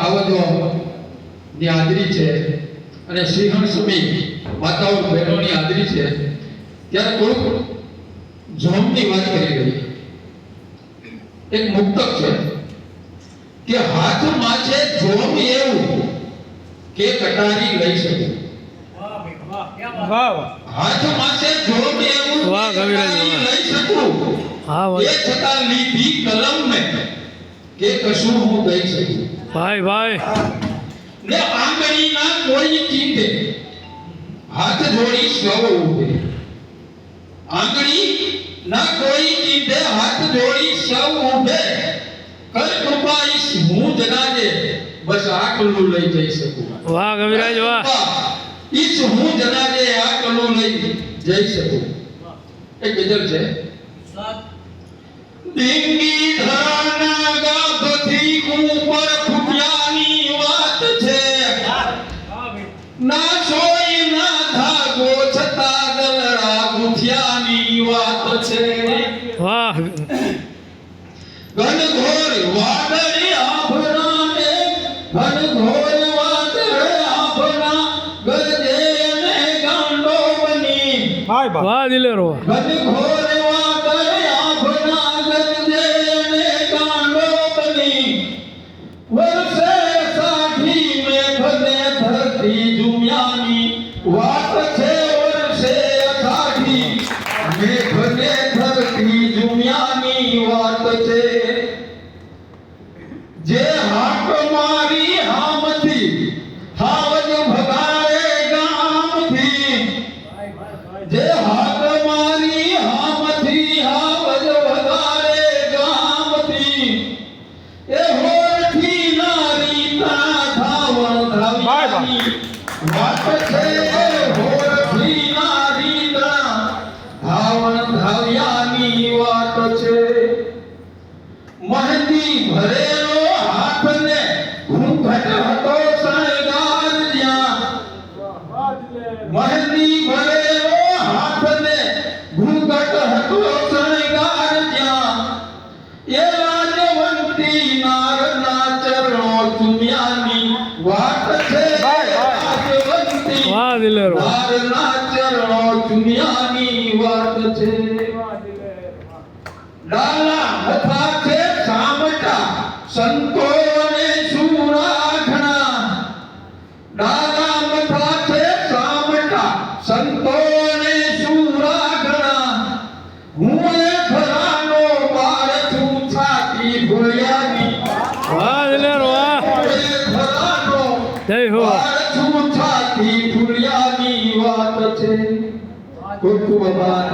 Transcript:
ભાવજોની હાજરી છે અને સિંહણ સમી માતાઓ બહેનોની હાજરી છે ત્યારે થોડુંક જોમની વાત કરી રહી. એક મુક્તક છે કે હાથમાં છે જોમ એવું કે કટારી લઈ શકે. વાહ હાથમાં છે જોમ એવું વાહ કવિરાજ વાહ લઈ શકું. હા એ છતાં લીધી કલમ ને કે કશું હું દઈ શકું. ભાઈ ભાઈ ને આંગળીના કોઈ ચીંધે હાથ જોડી સૌ ઉભે. આંગળી ના કોઈ ચીંધે હાથ જોડી સૌ ઉભે. કર કૃપા ઈશ હું જનાજે બસ આટલું લઈ જઈ શકું. વાહ કવિરાજ વાહ ઈશ હું જનાજે આટલું લઈ જઈ શકું. એક ગઝલ છે. ડીંગી ધરાના ગાભથી ઉપર ફૂટ્યાની વાત છે. ના સોય ના ધાગો છતાં ગલડા ગુથિયાની વાત છે. વાહ ઘનઘોર વાદળી આભણા ને ઘનઘોર વાદળી આભણા ગરજે ને ગાંડો બની. વાહ દિલેરો ઘનઘોર વાદળી આભણા ગરજે ને ગાંડો બની. વર્ષે સાઠી મેઘને ધરતી ઝુમ્યાની વાત છે. વર્ષે સાઠી મેઘને ધરતી ઝુમ્યાની વાત છે. જે હાક મારી હામથી હાવજ ભગાડે ગામથી. જે હાક મારી હામથી હાવજ ભગાડે ગામથી. એ હોરથી નારી તા ધાવણ ધાવ્યાની વાત છે. હોરથી નારી તા ધાવણ ધાવ્યાની વાત છે. મહેંદી ભરેલો હાથને ઘૂંઘટ હતો શણગાર જ્યાં. મહેંદી ભરેલો હાથને ઘૂંઘટ હતો શણગાર જ્યાં. એ રાજવંતી નારના ચરણો ચુમ્યાની વાત છે. રાજવંતી વાહ દિલેરો નારના ચરણો ચુમ્યાની વાત છે. ડાલા મથા છે સામટા સંતોને સુરાઘણા. ડાલા મથા છે સામટા સંતોને સુરાઘણા. હું એ ખરાનો બાળ છું છાતી ભૂળ્યાની. વાહ દિલેરો વાહ હું એ ખરાનો જય હો બાળ છું છાતી ભૂળ્યાની વાત છે. ખૂબ ખૂબ આભાર.